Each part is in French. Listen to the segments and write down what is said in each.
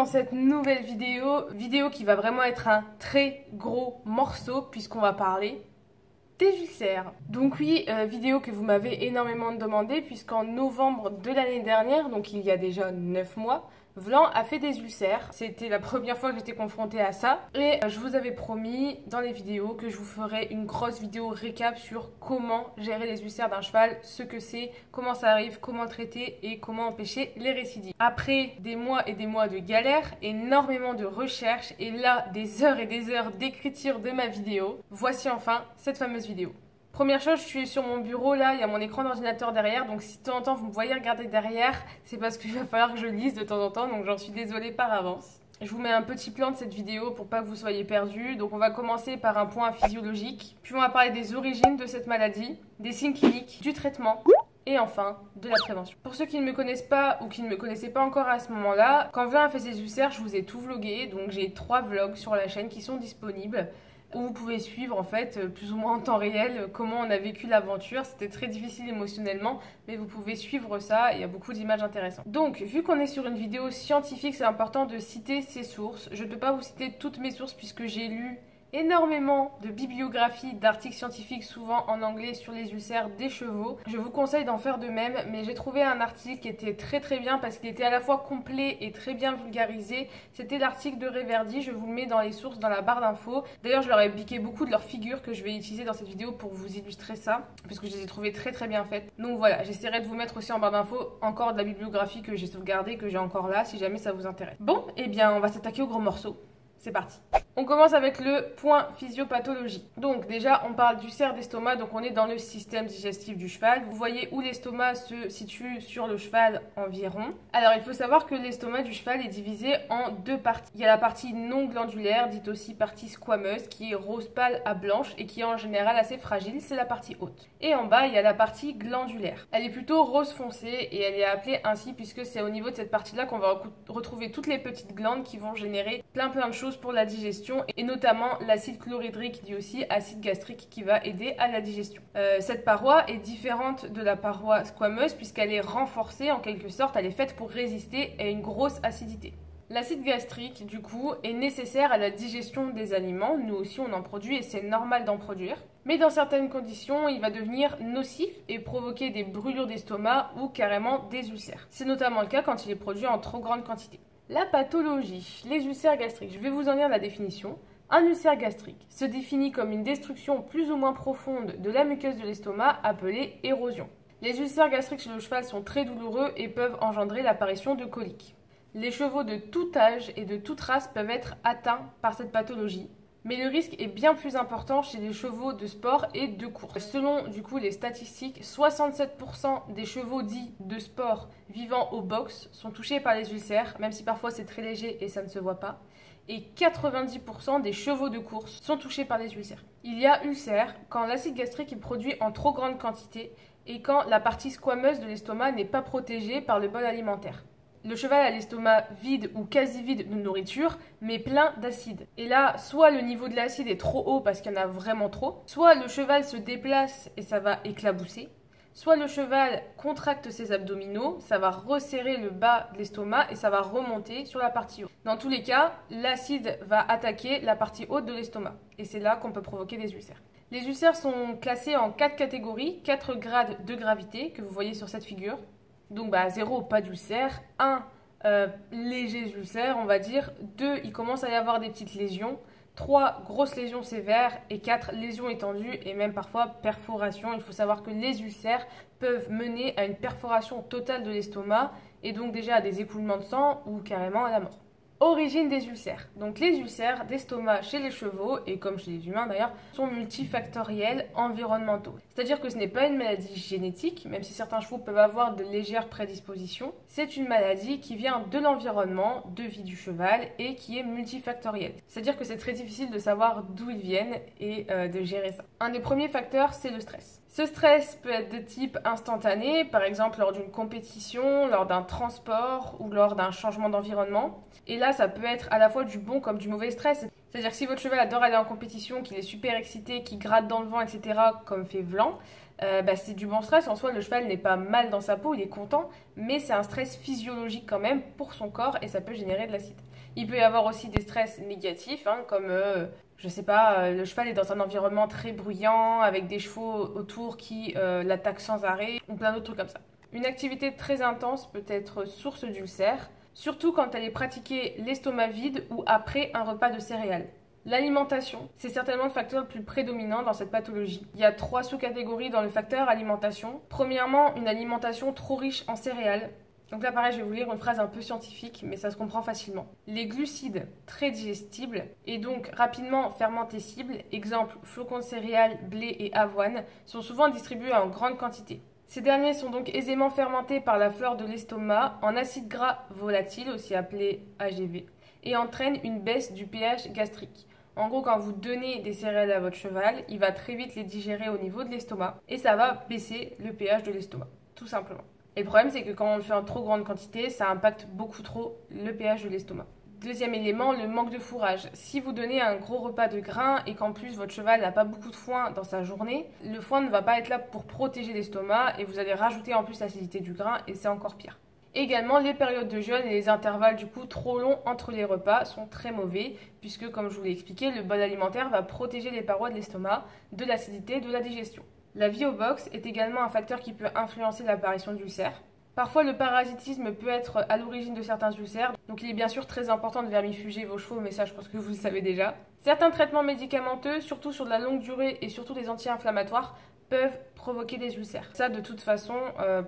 dans cette nouvelle vidéo qui va vraiment être un très gros morceau puisqu'on va parler des ulcères. Donc oui, vidéo que vous m'avez énormément demandé puisqu'en novembre de l'année dernière, donc il y a déjà 9 mois, Vlan a fait des ulcères. C'était la première fois que j'étais confrontée à ça. Et je vous avais promis dans les vidéos que je vous ferais une grosse vidéo récap sur comment gérer les ulcères d'un cheval, ce que c'est, comment ça arrive, comment le traiter et comment empêcher les récidives. Après des mois et des mois de galère, énormément de recherches et là des heures et des heures d'écriture de ma vidéo, voici enfin cette fameuse vidéo. Première chose, je suis sur mon bureau, là, il y a mon écran d'ordinateur derrière, donc si de temps en temps vous me voyez regarder derrière, c'est parce qu'il va falloir que je lise de temps en temps, donc j'en suis désolée par avance. Je vous mets un petit plan de cette vidéo pour pas que vous soyez perdus. Donc on va commencer par un point physiologique, puis on va parler des origines de cette maladie, des signes cliniques, du traitement, et enfin de la prévention. Pour ceux qui ne me connaissent pas ou qui ne me connaissaient pas encore à ce moment-là, quand Vlan a fait ses ulcères, je vous ai tout vlogué, donc j'ai 3 vlogs sur la chaîne qui sont disponibles, où vous pouvez suivre en fait plus ou moins en temps réel comment on a vécu l'aventure. C'était très difficile émotionnellement, mais vous pouvez suivre ça, il y a beaucoup d'images intéressantes. Donc vu qu'on est sur une vidéo scientifique, c'est important de citer ses sources. Je ne peux pas vous citer toutes mes sources puisque j'ai lu énormément de bibliographies, d'articles scientifiques, souvent en anglais, sur les ulcères des chevaux. Je vous conseille d'en faire de même, mais j'ai trouvé un article qui était très bien parce qu'il était à la fois complet et très bien vulgarisé. C'était l'article de Reverdy, je vous le mets dans les sources, dans la barre d'infos. D'ailleurs, je leur ai piqué beaucoup de leurs figures que je vais utiliser dans cette vidéo pour vous illustrer ça, puisque je les ai trouvées très bien faites. Donc voilà, j'essaierai de vous mettre aussi en barre d'infos encore de la bibliographie que j'ai sauvegardée, que j'ai encore là, si jamais ça vous intéresse. Bon, et bien on va s'attaquer au gros morceau. C'est parti. On commence avec le point physiopathologie. Donc déjà, on parle d'ulcère d'estomac, donc on est dans le système digestif du cheval. Vous voyez où l'estomac se situe sur le cheval environ. Alors il faut savoir que l'estomac du cheval est divisé en 2 parties. Il y a la partie non glandulaire, dite aussi partie squameuse, qui est rose pâle à blanche et qui est en général assez fragile, c'est la partie haute. Et en bas, il y a la partie glandulaire. Elle est plutôt rose foncé et elle est appelée ainsi puisque c'est au niveau de cette partie-là qu'on va retrouver toutes les petites glandes qui vont générer plein de choses pour la digestion et notamment l'acide chlorhydrique dit aussi acide gastrique qui va aider à la digestion. Cette paroi est différente de la paroi squameuse puisqu'elle est renforcée en quelque sorte, elle est faite pour résister à une grosse acidité. L'acide gastrique, du coup, est nécessaire à la digestion des aliments. Nous aussi, on en produit et c'est normal d'en produire. Mais dans certaines conditions, il va devenir nocif et provoquer des brûlures d'estomac ou carrément des ulcères. C'est notamment le cas quand il est produit en trop grande quantité. La pathologie, les ulcères gastriques, je vais vous en lire la définition. Un ulcère gastrique se définit comme une destruction plus ou moins profonde de la muqueuse de l'estomac appelée érosion. Les ulcères gastriques chez le cheval sont très douloureux et peuvent engendrer l'apparition de coliques. Les chevaux de tout âge et de toute race peuvent être atteints par cette pathologie, mais le risque est bien plus important chez les chevaux de sport et de course. Selon du coup les statistiques, 67% des chevaux dits de sport vivant au box sont touchés par les ulcères, même si parfois c'est très léger et ça ne se voit pas. Et 90% des chevaux de course sont touchés par les ulcères. Il y a ulcère quand l'acide gastrique est produit en trop grande quantité et quand la partie squameuse de l'estomac n'est pas protégée par le bol alimentaire. Le cheval a l'estomac vide ou quasi vide de nourriture, mais plein d'acide. Et là, soit le niveau de l'acide est trop haut parce qu'il y en a vraiment trop, soit le cheval se déplace et ça va éclabousser, soit le cheval contracte ses abdominaux, ça va resserrer le bas de l'estomac et ça va remonter sur la partie haute. Dans tous les cas, l'acide va attaquer la partie haute de l'estomac. Et c'est là qu'on peut provoquer des ulcères. Les ulcères sont classés en 4 catégories, 4 grades de gravité que vous voyez sur cette figure. Donc 0, pas d'ulcère, 1, léger ulcère on va dire, 2, il commence à y avoir des petites lésions, 3, grosses lésions sévères et 4, lésions étendues et même parfois perforation. Il faut savoir que les ulcères peuvent mener à une perforation totale de l'estomac et donc déjà à des écoulements de sang ou carrément à la mort. Origine des ulcères. Donc les ulcères d'estomac chez les chevaux, et comme chez les humains d'ailleurs, sont multifactoriels environnementaux. C'est-à-dire que ce n'est pas une maladie génétique, même si certains chevaux peuvent avoir de légères prédispositions. C'est une maladie qui vient de l'environnement, de vie du cheval, et qui est multifactorielle. C'est-à-dire que c'est très difficile de savoir d'où ils viennent et de gérer ça. Un des premiers facteurs, c'est le stress. Ce stress peut être de type instantané, par exemple lors d'une compétition, lors d'un transport ou lors d'un changement d'environnement. Et là, ça peut être à la fois du bon comme du mauvais stress. C'est-à-dire que si votre cheval adore aller en compétition, qu'il est super excité, qu'il gratte dans le vent, etc., comme fait Vlan, c'est du bon stress. En soi, le cheval n'est pas mal dans sa peau, il est content, mais c'est un stress physiologique quand même pour son corps et ça peut générer de l'acide. Il peut y avoir aussi des stress négatifs, hein, comme, je sais pas, le cheval est dans un environnement très bruyant, avec des chevaux autour qui l'attaquent sans arrêt, ou plein d'autres trucs comme ça. Une activité très intense peut être source d'ulcères, surtout quand elle est pratiquée l'estomac vide ou après un repas de céréales. L'alimentation, c'est certainement le facteur le plus prédominant dans cette pathologie. Il y a 3 sous-catégories dans le facteur alimentation. Premièrement, une alimentation trop riche en céréales. Donc là, pareil, je vais vous lire une phrase un peu scientifique, mais ça se comprend facilement. Les glucides très digestibles et donc rapidement fermentescibles, exemple flocons de céréales, blé et avoine, sont souvent distribués en grande quantité. Ces derniers sont donc aisément fermentés par la flore de l'estomac en acide gras volatile, aussi appelé AGV, et entraînent une baisse du pH gastrique. En gros, quand vous donnez des céréales à votre cheval, il va très vite les digérer au niveau de l'estomac et ça va baisser le pH de l'estomac, tout simplement. Et le problème, c'est que quand on le fait en trop grande quantité, ça impacte beaucoup trop le pH de l'estomac. Deuxième élément, le manque de fourrage. Si vous donnez un gros repas de grains et qu'en plus votre cheval n'a pas beaucoup de foin dans sa journée, le foin ne va pas être là pour protéger l'estomac et vous allez rajouter en plus l'acidité du grain et c'est encore pire. Également, les périodes de jeûne et les intervalles du coup trop longs entre les repas sont très mauvais puisque, comme je vous l'ai expliqué, le bol alimentaire va protéger les parois de l'estomac de l'acidité de la digestion. La vie au box est également un facteur qui peut influencer l'apparition d'ulcères. Parfois, le parasitisme peut être à l'origine de certains ulcères, donc il est bien sûr très important de vermifuger vos chevaux, mais ça je pense que vous le savez déjà. Certains traitements médicamenteux, surtout sur de la longue durée et surtout des anti-inflammatoires, peuvent provoquer des ulcères. Ça, de toute façon,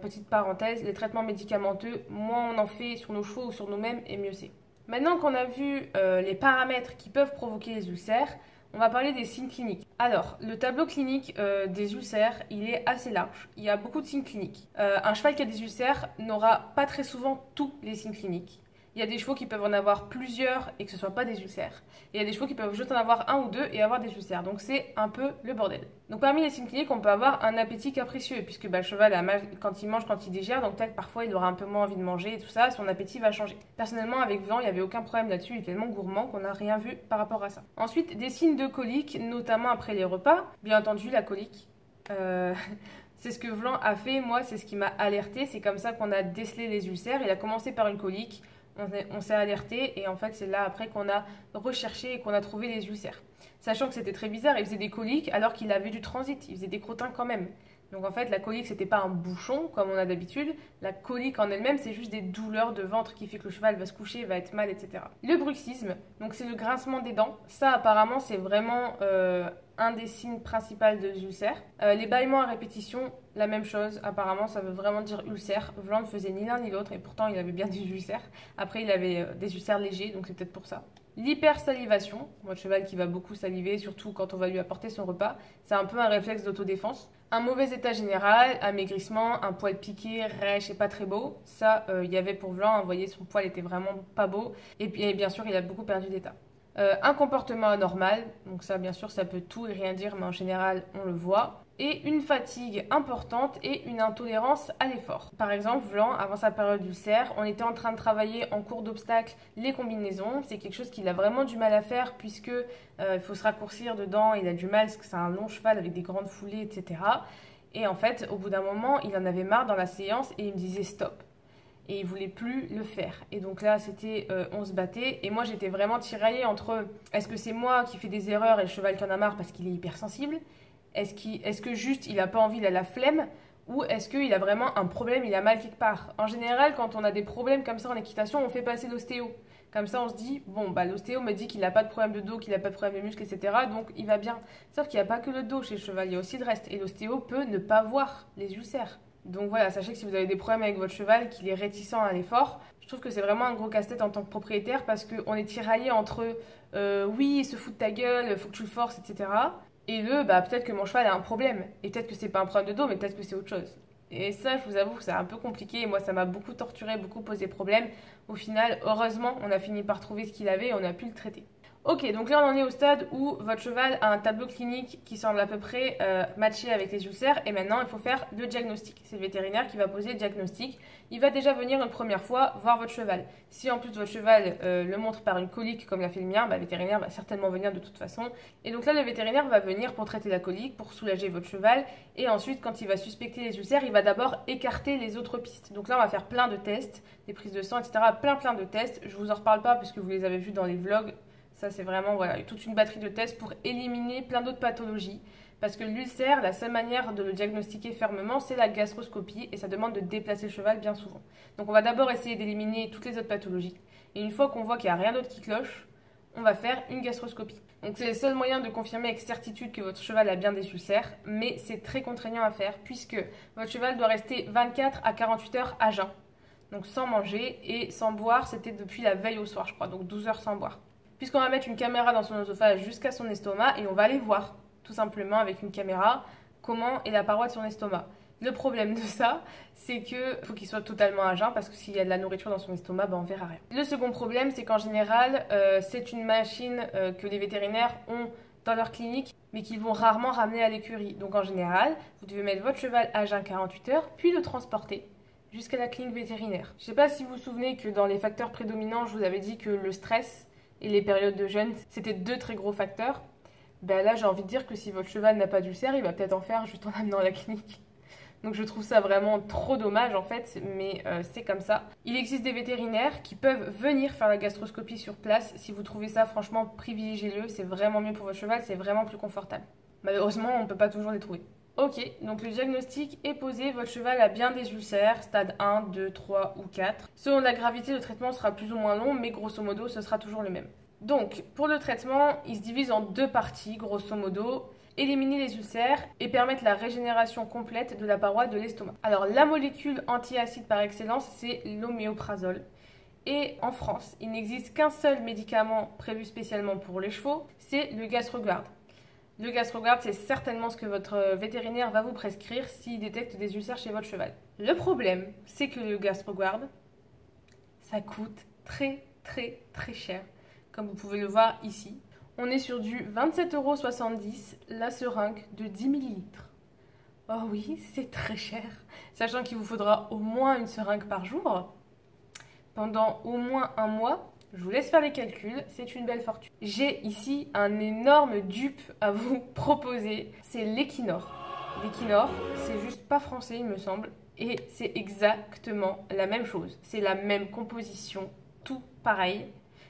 petite parenthèse, les traitements médicamenteux, moins on en fait sur nos chevaux ou sur nous-mêmes, et mieux c'est. Maintenant qu'on a vu les paramètres qui peuvent provoquer les ulcères, on va parler des signes cliniques. Alors, le tableau clinique des ulcères, il est assez large. Il y a beaucoup de signes cliniques. Un cheval qui a des ulcères n'aura pas très souvent tous les signes cliniques. Il y a des chevaux qui peuvent en avoir plusieurs et que ce ne soit pas des ulcères. Et il y a des chevaux qui peuvent juste en avoir un ou deux et avoir des ulcères. Donc c'est un peu le bordel. Donc parmi les signes cliniques, on peut avoir un appétit capricieux, puisque le cheval a mal quand il mange, quand il digère, donc peut-être parfois il aura un peu moins envie de manger et tout ça, son appétit va changer. Personnellement, avec Vlan, il n'y avait aucun problème là-dessus, il est tellement gourmand qu'on n'a rien vu par rapport à ça. Ensuite, des signes de colique, notamment après les repas. Bien entendu, la colique. C'est ce que Vlan a fait, moi, c'est ce qui m'a alerté. C'est comme ça qu'on a décelé les ulcères. Il a commencé par une colique. On s'est alerté et en fait c'est là après qu'on a recherché et qu'on a trouvé les ulcères. Sachant que c'était très bizarre, il faisait des coliques alors qu'il avait du transit, il faisait des crottins quand même. Donc en fait la colique c'était pas un bouchon comme on a d'habitude, la colique en elle-même c'est juste des douleurs de ventre qui fait que le cheval va se coucher, va être mal, etc. Le bruxisme, donc c'est le grincement des dents, ça apparemment c'est vraiment un des signes principaux de ulcères. Les bâillements à répétition, la même chose, apparemment ça veut vraiment dire ulcère. Vlan ne faisait ni l'un ni l'autre et pourtant il avait bien des ulcères. Après il avait des ulcères légers donc c'est peut-être pour ça. L'hypersalivation, votre cheval qui va beaucoup saliver, surtout quand on va lui apporter son repas, c'est un peu un réflexe d'autodéfense. Un mauvais état général, amaigrissement, un poil piqué, rêche et pas très beau, ça il y avait pour Vlan, vous voyez son poil était vraiment pas beau et puis bien sûr il a beaucoup perdu d'état. Un comportement anormal, donc ça bien sûr ça peut tout et rien dire mais en général on le voit. Et une fatigue importante et une intolérance à l'effort. Par exemple, Vlan, avant sa période d'ulcère, on était en train de travailler en cours d'obstacle les combinaisons. C'est quelque chose qu'il a vraiment du mal à faire puisque il faut se raccourcir dedans, il a du mal parce que c'est un long cheval avec des grandes foulées, etc. Et en fait, au bout d'un moment, il en avait marre dans la séance et il me disait stop. Et il voulait plus le faire. Et donc là, c'était, on se battait. Et moi, j'étais vraiment tiraillée entre est-ce que c'est moi qui fais des erreurs et le cheval qui en a marre parce qu'il est hypersensible ? Est-ce que juste il n'a pas envie, il a la flemme? Ou est-ce qu'il a vraiment un problème, il a mal quelque part? En général, quand on a des problèmes comme ça en équitation, on fait passer l'ostéo. Comme ça, on se dit, bon, bah, l'ostéo me dit qu'il n'a pas de problème de dos, qu'il n'a pas de problème de muscles, etc. Donc, il va bien. Sauf qu'il n'y a pas que le dos chez le cheval, il y a aussi le reste. Et l'ostéo peut ne pas voir les ulcères. Donc voilà, sachez que si vous avez des problèmes avec votre cheval, qu'il est réticent à l'effort, je trouve que c'est vraiment un gros casse-tête en tant que propriétaire parce qu'on est tiraillé entre oui, il se fout de ta gueule, faut que tu le forces, etc. Et peut-être que mon cheval a un problème. Et peut-être que c'est pas un problème de dos, mais peut-être que c'est autre chose. Et ça, je vous avoue que c'est un peu compliqué. Et moi, ça m'a beaucoup torturé, beaucoup posé problème. Au final, heureusement, on a fini par trouver ce qu'il avait et on a pu le traiter. Ok, donc là on en est au stade où votre cheval a un tableau clinique qui semble à peu près matché avec les ulcères et maintenant il faut faire le diagnostic. C'est le vétérinaire qui va poser le diagnostic. Il va déjà venir une première fois voir votre cheval. Si en plus votre cheval le montre par une colique comme l'a fait le mien, le vétérinaire va certainement venir de toute façon. Et donc là le vétérinaire va venir pour traiter la colique, pour soulager votre cheval et ensuite quand il va suspecter les ulcères, il va d'abord écarter les autres pistes. Donc là on va faire plein de tests, des prises de sang, etc. Plein de tests. Je vous en reparle pas parce que vous les avez vus dans les vlogs. Ça, c'est vraiment toute une batterie de tests pour éliminer plein d'autres pathologies. Parce que l'ulcère, la seule manière de le diagnostiquer fermement, c'est la gastroscopie et ça demande de déplacer le cheval bien souvent. Donc on va d'abord essayer d'éliminer toutes les autres pathologies. Et une fois qu'on voit qu'il n'y a rien d'autre qui cloche, on va faire une gastroscopie. Donc c'est le seul moyen de confirmer avec certitude que votre cheval a bien des ulcères, mais c'est très contraignant à faire puisque votre cheval doit rester 24 à 48 heures à jeun. Donc sans manger et sans boire, c'était depuis la veille au soir, je crois, donc 12 heures sans boire. Puisqu'on va mettre une caméra dans son œsophage jusqu'à son estomac et on va aller voir, tout simplement avec une caméra, comment est la paroi de son estomac. Le problème de ça, c'est qu'il faut qu'il soit totalement à jeun parce que s'il y a de la nourriture dans son estomac, on verra rien. Le second problème, c'est qu'en général, c'est une machine que les vétérinaires ont dans leur clinique, mais qu'ils vont rarement ramener à l'écurie. Donc en général, vous devez mettre votre cheval à jeun 48 heures, puis le transporter jusqu'à la clinique vétérinaire. Je ne sais pas si vous vous souvenez que dans les facteurs prédominants, je vous avais dit que le stress et les périodes de jeûne, c'était deux très gros facteurs. Là, j'ai envie de dire que si votre cheval n'a pas d'ulcère, il va peut-être en faire juste en l'amenant à la clinique. Donc je trouve ça vraiment trop dommage en fait, mais c'est comme ça. Il existe des vétérinaires qui peuvent venir faire la gastroscopie sur place. Si vous trouvez ça, franchement, privilégiez-le. C'est vraiment mieux pour votre cheval, c'est vraiment plus confortable. Malheureusement, on ne peut pas toujours les trouver. Ok, donc le diagnostic est posé, votre cheval a bien des ulcères, stade 1, 2, 3 ou 4. Selon la gravité, le traitement sera plus ou moins long, mais grosso modo, ce sera toujours le même. Donc, pour le traitement, il se divise en deux parties, grosso modo. Éliminer les ulcères et permettre la régénération complète de la paroi de l'estomac. Alors, la molécule antiacide par excellence, c'est l'oméprazole. Et en France, il n'existe qu'un seul médicament prévu spécialement pour les chevaux, c'est le GastroGuard. Le GastroGuard, c'est certainement ce que votre vétérinaire va vous prescrire s'il détecte des ulcères chez votre cheval. Le problème, c'est que le GastroGuard, ça coûte très cher, comme vous pouvez le voir ici. On est sur du 27,70 € la seringue de 10 ml. Oh oui, c'est très cher, sachant qu'il vous faudra au moins une seringue par jour, pendant au moins un mois. Je vous laisse faire les calculs, c'est une belle fortune. J'ai ici un énorme dupe à vous proposer, c'est l'Equinor. L'Equinor, c'est juste pas français il me semble, et c'est exactement la même chose. C'est la même composition, tout pareil.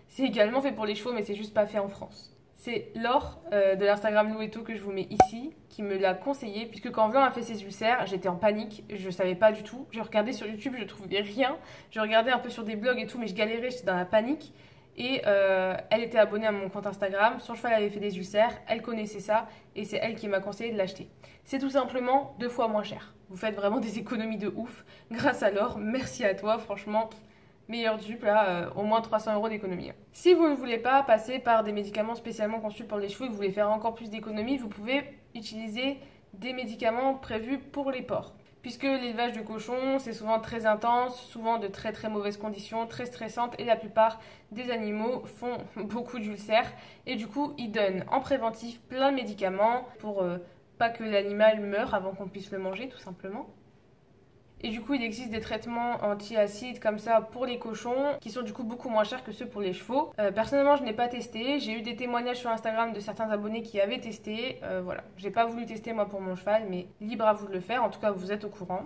C'est également fait pour les chevaux, mais c'est juste pas fait en France. C'est Laure de l'Instagram Lou et tout que je vous mets ici, qui me l'a conseillé, puisque quand Vlan a fait ses ulcères, j'étais en panique, je savais pas du tout. J'ai regardé sur YouTube, je trouvais rien. Je regardais un peu sur des blogs et tout, mais je galérais, j'étais dans la panique. Et elle était abonnée à mon compte Instagram, son cheval avait fait des ulcères, elle connaissait ça, et c'est elle qui m'a conseillé de l'acheter. C'est tout simplement 2 fois moins cher. Vous faites vraiment des économies de ouf grâce à Laure, merci à toi, franchement. Meilleur dupe, là, au moins 300 € d'économie. Si vous ne voulez pas passer par des médicaments spécialement conçus pour les chevaux et que vous voulez faire encore plus d'économies, vous pouvez utiliser des médicaments prévus pour les porcs. Puisque l'élevage de cochons, c'est souvent très intense, souvent de très mauvaises conditions, très stressantes, et la plupart des animaux font beaucoup d'ulcères. Et du coup, ils donnent en préventif plein de médicaments pour pas que l'animal meure avant qu'on puisse le manger, tout simplement. Et du coup, il existe des traitements anti-acides comme ça pour les cochons qui sont du coup beaucoup moins chers que ceux pour les chevaux. Personnellement, je n'ai pas testé. J'ai eu des témoignages sur Instagram de certains abonnés qui avaient testé. Voilà, j'ai pas voulu tester moi pour mon cheval, mais libre à vous de le faire. En tout cas, vous êtes au courant.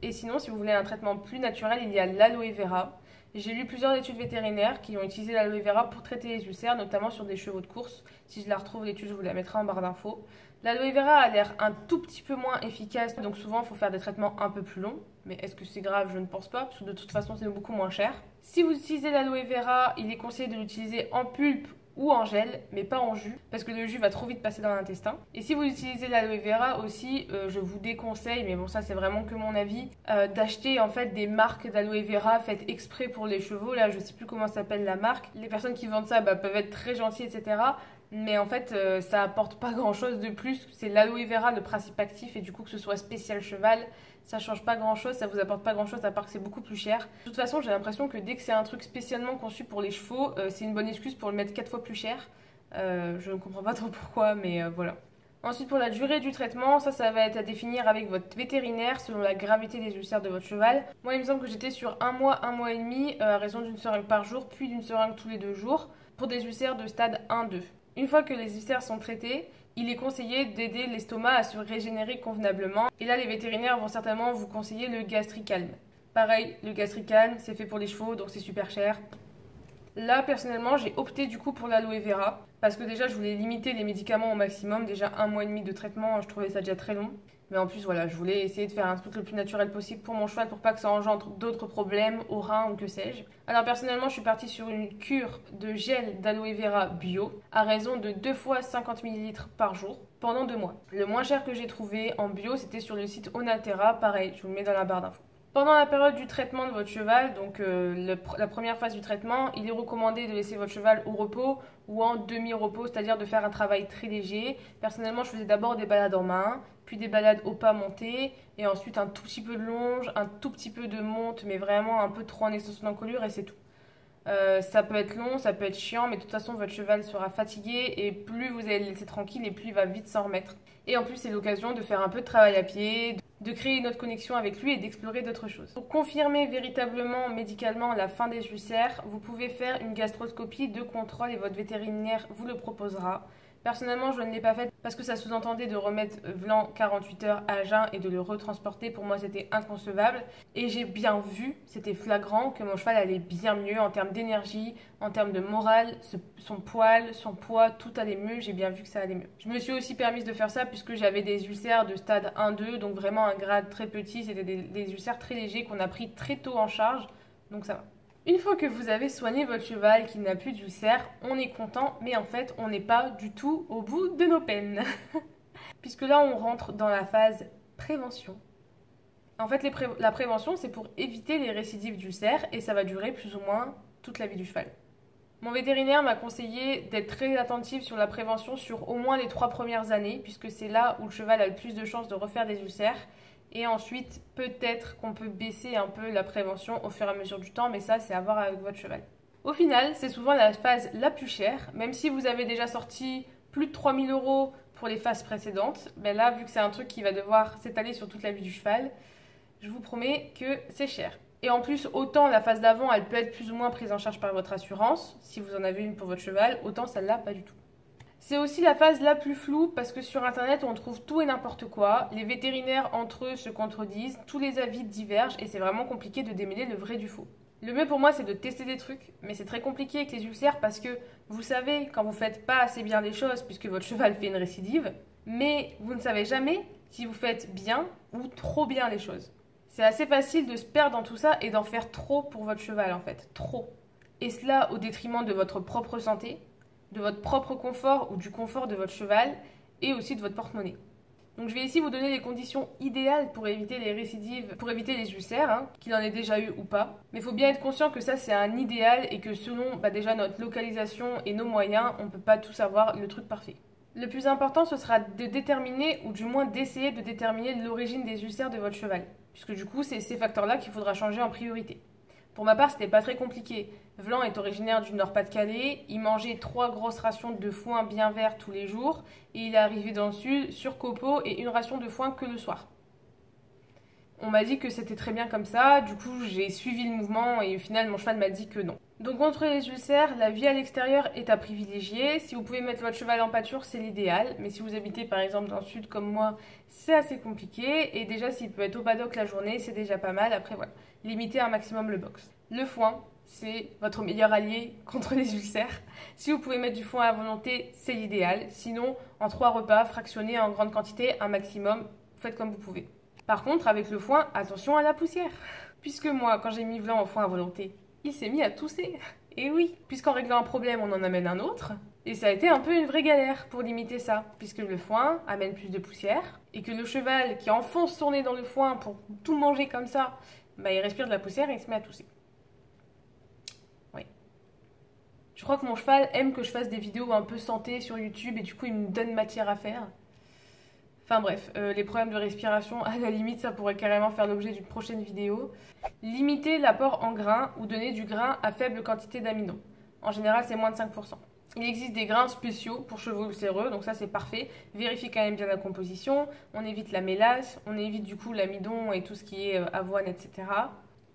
Et sinon, si vous voulez un traitement plus naturel, il y a l'aloe vera. J'ai lu plusieurs études vétérinaires qui ont utilisé l'aloe vera pour traiter les ulcères, notamment sur des chevaux de course. Si je la retrouve, l'étude, je vous la mettrai en barre d'infos. L'aloe vera a l'air un tout petit peu moins efficace, donc souvent il faut faire des traitements un peu plus longs. Mais est-ce que c'est grave? Je ne pense pas, parce que de toute façon c'est beaucoup moins cher. Si vous utilisez l'aloe vera, il est conseillé de l'utiliser en pulpe ou en gel, mais pas en jus, parce que le jus va trop vite passer dans l'intestin. Et si vous utilisez l'aloe vera aussi, je vous déconseille, mais bon ça c'est vraiment que mon avis, d'acheter en fait des marques d'aloe vera faites exprès pour les chevaux. Là je sais plus comment s'appelle la marque. Les personnes qui vendent ça peuvent être très gentilles, etc. Mais en fait, ça apporte pas grand chose de plus. C'est l'aloe vera le principe actif, et du coup que ce soit spécial cheval, ça change pas grand chose, ça vous apporte pas grand chose à part que c'est beaucoup plus cher. De toute façon, j'ai l'impression que dès que c'est un truc spécialement conçu pour les chevaux, c'est une bonne excuse pour le mettre 4 fois plus cher. Je ne comprends pas trop pourquoi, mais voilà. Ensuite, pour la durée du traitement, ça va être à définir avec votre vétérinaire selon la gravité des ulcères de votre cheval. Moi, il me semble que j'étais sur un mois et demi, à raison d'une seringue par jour, puis d'une seringue tous les 2 jours, pour des ulcères de stade 1-2. Une fois que les ulcères sont traités, il est conseillé d'aider l'estomac à se régénérer convenablement. Et là, les vétérinaires vont certainement vous conseiller le Gastricalm. Pareil, le Gastricalm, c'est fait pour les chevaux, donc c'est super cher. Là, personnellement, j'ai opté du coup pour l'aloe vera parce que déjà, je voulais limiter les médicaments au maximum. Déjà, 1 mois et demi de traitement, je trouvais ça déjà très long. Mais en plus, voilà, je voulais essayer de faire un truc le plus naturel possible pour mon cheval pour pas que ça engendre d'autres problèmes au rein ou que sais-je. Alors, personnellement, je suis partie sur une cure de gel d'aloe vera bio à raison de 2 fois 50 ml par jour pendant 2 mois. Le moins cher que j'ai trouvé en bio, c'était sur le site Onatera. Pareil, je vous le mets dans la barre d'infos. Pendant la période du traitement de votre cheval, donc la première phase du traitement, il est recommandé de laisser votre cheval au repos ou en demi-repos, c'est-à-dire de faire un travail très léger. Personnellement, je faisais d'abord des balades en main, puis des balades au pas monté, et ensuite un tout petit peu de longe, un tout petit peu de monte, mais vraiment un peu trop en extension d'encolure et c'est tout. Ça peut être long, ça peut être chiant, mais de toute façon, votre cheval sera fatigué et plus vous allez le laisser tranquille et plus il va vite s'en remettre. Et en plus, c'est l'occasion de faire un peu de travail à pied, de créer une autre connexion avec lui et d'explorer d'autres choses. Pour confirmer véritablement médicalement la fin des ulcères, vous pouvez faire une gastroscopie de contrôle et votre vétérinaire vous le proposera. Personnellement, je ne l'ai pas faite parce que ça sous-entendait de remettre Vlan 48 heures à jeun et de le retransporter. Pour moi, c'était inconcevable. Et j'ai bien vu, c'était flagrant, que mon cheval allait bien mieux en termes d'énergie, en termes de morale, son poil, son poids, tout allait mieux. J'ai bien vu que ça allait mieux. Je me suis aussi permise de faire ça puisque j'avais des ulcères de stade 1-2, donc vraiment un grade très petit. C'était des ulcères très légers qu'on a pris très tôt en charge, donc ça va. Une fois que vous avez soigné votre cheval, qu'il n'a plus d'ulcères, on est content, mais en fait, on n'est pas du tout au bout de nos peines. Puisque là, on rentre dans la phase prévention. En fait, la prévention, c'est pour éviter les récidives d'ulcères et ça va durer plus ou moins toute la vie du cheval. Mon vétérinaire m'a conseillé d'être très attentif sur la prévention sur au moins les 3 premières années, puisque c'est là où le cheval a le plus de chances de refaire des ulcères. Et ensuite, peut-être qu'on peut baisser un peu la prévention au fur et à mesure du temps, mais ça, c'est à voir avec votre cheval. Au final, c'est souvent la phase la plus chère, même si vous avez déjà sorti plus de 3 000 € pour les phases précédentes. Ben là, vu que c'est un truc qui va devoir s'étaler sur toute la vie du cheval, je vous promets que c'est cher. Et en plus, autant la phase d'avant, elle peut être plus ou moins prise en charge par votre assurance, si vous en avez une pour votre cheval, autant celle-là, pas du tout. C'est aussi la phase la plus floue parce que sur internet on trouve tout et n'importe quoi, les vétérinaires entre eux se contredisent, tous les avis divergent et c'est vraiment compliqué de démêler le vrai du faux. Le mieux pour moi c'est de tester des trucs, mais c'est très compliqué avec les ulcères parce que vous savez quand vous faites pas assez bien les choses puisque votre cheval fait une récidive, mais vous ne savez jamais si vous faites bien ou trop bien les choses. C'est assez facile de se perdre dans tout ça et d'en faire trop pour votre cheval en fait, trop. Et cela au détriment de votre propre santé, de votre propre confort ou du confort de votre cheval et aussi de votre porte-monnaie. Donc je vais ici vous donner les conditions idéales pour éviter les récidives, pour éviter les ulcères, qu'il en ait déjà eu ou pas. Mais il faut bien être conscient que ça c'est un idéal et que selon déjà notre localisation et nos moyens, on ne peut pas tous avoir le truc parfait. Le plus important ce sera de déterminer ou du moins d'essayer de déterminer l'origine des ulcères de votre cheval. Puisque du coup c'est ces facteurs-là qu'il faudra changer en priorité. Pour ma part, c'était pas très compliqué. Vlan est originaire du Nord-Pas-de-Calais, il mangeait 3 grosses rations de foin bien vert tous les jours et il est arrivé dans le sud sur copeaux et une ration de foin que le soir. On m'a dit que c'était très bien comme ça, du coup j'ai suivi le mouvement et au final mon cheval m'a dit que non. Donc contre les ulcères, la vie à l'extérieur est à privilégier. Si vous pouvez mettre votre cheval en pâture, c'est l'idéal. Mais si vous habitez par exemple dans le sud comme moi, c'est assez compliqué. Et déjà s'il peut être au paddock la journée, c'est déjà pas mal. Après voilà, limitez un maximum le box. Le foin, c'est votre meilleur allié contre les ulcères. Si vous pouvez mettre du foin à volonté, c'est l'idéal. Sinon, en 3 repas, fractionnez en grande quantité, un maximum, faites comme vous pouvez. Par contre, avec le foin, attention à la poussière. Puisque moi, quand j'ai mis Vlan au foin à volonté, il s'est mis à tousser. Et oui, puisqu'en réglant un problème, on en amène un autre. Et ça a été un peu une vraie galère pour limiter ça, puisque le foin amène plus de poussière, et que le cheval qui enfonce son nez dans le foin pour tout manger comme ça, il respire de la poussière et il se met à tousser. Oui. Je crois que mon cheval aime que je fasse des vidéos un peu santé sur YouTube, et du coup il me donne matière à faire. Enfin bref, les problèmes de respiration, à la limite, ça pourrait carrément faire l'objet d'une prochaine vidéo. Limiter l'apport en grains ou donner du grain à faible quantité d'amidon. En général, c'est moins de 5%. Il existe des grains spéciaux pour chevaux ulcéreux, donc ça c'est parfait. Vérifiez quand même bien la composition, on évite la mélasse, on évite du coup l'amidon et tout ce qui est avoine, etc.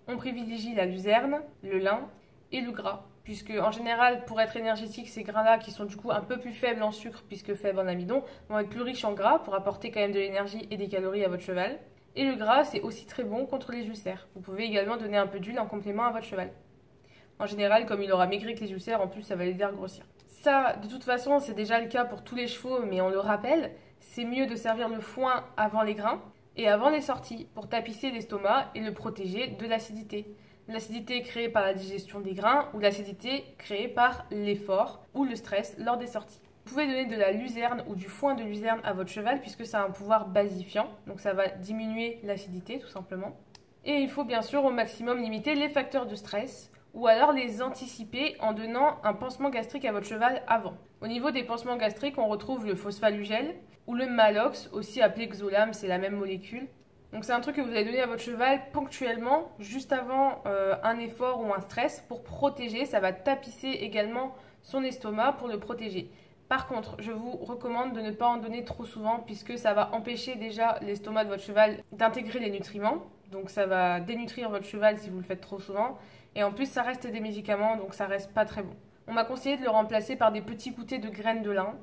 On privilégie la luzerne, le lin et le gras, puisque en général, pour être énergétique, ces grains-là, qui sont du coup un peu plus faibles en sucre puisque faibles en amidon, vont être plus riches en gras pour apporter quand même de l'énergie et des calories à votre cheval. Et le gras, c'est aussi très bon contre les ulcères. Vous pouvez également donner un peu d'huile en complément à votre cheval. En général, comme il aura maigri que les ulcères, en plus ça va l'aider à grossir. Ça, de toute façon, c'est déjà le cas pour tous les chevaux, mais on le rappelle, c'est mieux de servir le foin avant les grains et avant les sorties pour tapisser l'estomac et le protéger de l'acidité. L'acidité créée par la digestion des grains ou l'acidité créée par l'effort ou le stress lors des sorties. Vous pouvez donner de la luzerne ou du foin de luzerne à votre cheval puisque ça a un pouvoir basifiant, donc ça va diminuer l'acidité tout simplement. Et il faut bien sûr au maximum limiter les facteurs de stress ou alors les anticiper en donnant un pansement gastrique à votre cheval avant. Au niveau des pansements gastriques, on retrouve le phosphalugel ou le malox, aussi appelé Xolam, c'est la même molécule. Donc c'est un truc que vous allez donner à votre cheval ponctuellement, juste avant un effort ou un stress pour protéger. Ça va tapisser également son estomac pour le protéger. Par contre, je vous recommande de ne pas en donner trop souvent puisque ça va empêcher déjà l'estomac de votre cheval d'intégrer les nutriments. Donc ça va dénutrir votre cheval si vous le faites trop souvent. Et en plus, ça reste des médicaments, donc ça reste pas très bon. On m'a conseillé de le remplacer par des petits goûters de graines de lin,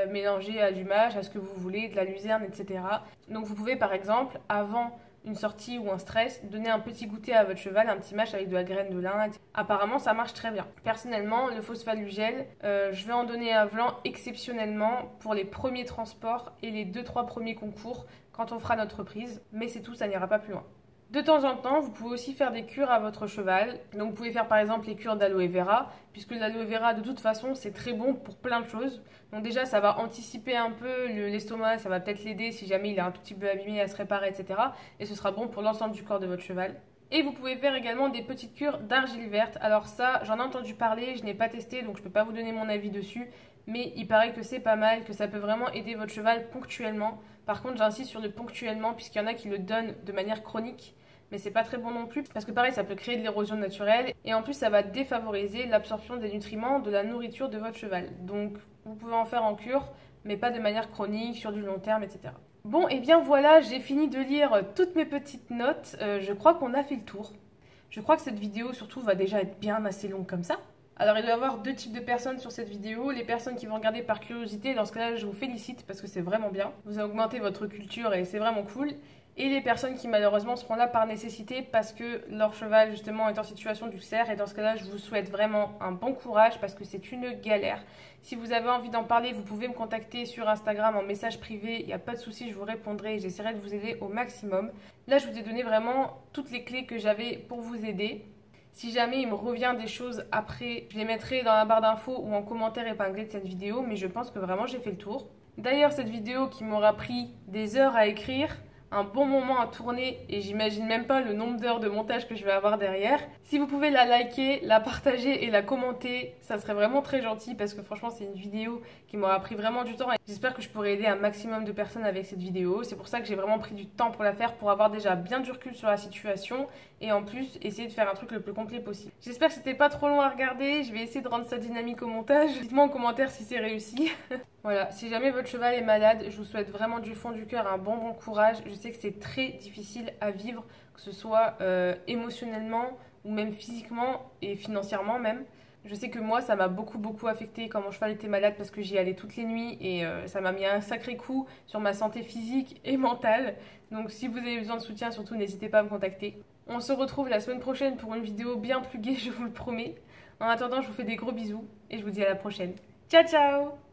mélangés à du mâche, à ce que vous voulez, de la luzerne, etc. Donc vous pouvez par exemple, avant une sortie ou un stress, donner un petit goûter à votre cheval, un petit mâche avec de la graine de lin. Apparemment, ça marche très bien. Personnellement, le phosphalugel, je vais en donner un blanc exceptionnellement pour les premiers transports et les 2-3 premiers concours quand on fera notre prise. Mais c'est tout, ça n'ira pas plus loin. De temps en temps, vous pouvez aussi faire des cures à votre cheval. Donc vous pouvez faire par exemple les cures d'aloe vera, puisque l'aloe vera de toute façon c'est très bon pour plein de choses. Donc déjà ça va anticiper un peu l'estomac, ça va peut-être l'aider si jamais il est un tout petit peu abîmé à se réparer, etc. Et ce sera bon pour l'ensemble du corps de votre cheval. Et vous pouvez faire également des petites cures d'argile verte. Alors ça, j'en ai entendu parler, je n'ai pas testé, donc je ne peux pas vous donner mon avis dessus. Mais il paraît que c'est pas mal, que ça peut vraiment aider votre cheval ponctuellement. Par contre, j'insiste sur le ponctuellement, puisqu'il y en a qui le donnent de manière chronique. Mais c'est pas très bon non plus parce que pareil ça peut créer de l'érosion naturelle et en plus ça va défavoriser l'absorption des nutriments de la nourriture de votre cheval. Donc vous pouvez en faire en cure mais pas de manière chronique, sur du long terme, etc. Bon et bien voilà, j'ai fini de lire toutes mes petites notes, je crois qu'on a fait le tour. Je crois que cette vidéo surtout va déjà être bien assez longue comme ça. Alors il doit y avoir deux types de personnes sur cette vidéo, les personnes qui vont regarder par curiosité, dans ce cas-là je vous félicite parce que c'est vraiment bien. Vous avez augmenté votre culture et c'est vraiment cool. Et les personnes qui malheureusement seront là par nécessité parce que leur cheval justement est en situation d'ulcère et dans ce cas-là je vous souhaite vraiment un bon courage parce que c'est une galère. Si vous avez envie d'en parler, vous pouvez me contacter sur Instagram en message privé, il n'y a pas de souci, je vous répondrai et j'essaierai de vous aider au maximum. Là je vous ai donné vraiment toutes les clés que j'avais pour vous aider. Si jamais il me revient des choses après, je les mettrai dans la barre d'infos ou en commentaire épinglé de cette vidéo, mais je pense que vraiment j'ai fait le tour. D'ailleurs cette vidéo qui m'aura pris des heures à écrire, un bon moment à tourner et j'imagine même pas le nombre d'heures de montage que je vais avoir derrière. Si vous pouvez la liker, la partager et la commenter, ça serait vraiment très gentil parce que franchement c'est une vidéo qui m'aura pris vraiment du temps et j'espère que je pourrai aider un maximum de personnes avec cette vidéo. C'est pour ça que j'ai vraiment pris du temps pour la faire, pour avoir déjà bien du recul sur la situation et en plus essayer de faire un truc le plus complet possible. J'espère que c'était pas trop long à regarder, je vais essayer de rendre ça dynamique au montage. Dites-moi en commentaire si c'est réussi. Voilà, si jamais votre cheval est malade, je vous souhaite vraiment du fond du cœur un bon courage. Je sais que c'est très difficile à vivre, que ce soit émotionnellement ou même physiquement et financièrement même. Je sais que moi, ça m'a beaucoup affecté quand mon cheval était malade parce que j'y allais toutes les nuits et ça m'a mis un sacré coup sur ma santé physique et mentale. Donc si vous avez besoin de soutien, surtout n'hésitez pas à me contacter. On se retrouve la semaine prochaine pour une vidéo bien plus gaie, je vous le promets. En attendant, je vous fais des gros bisous et je vous dis à la prochaine. Ciao ciao!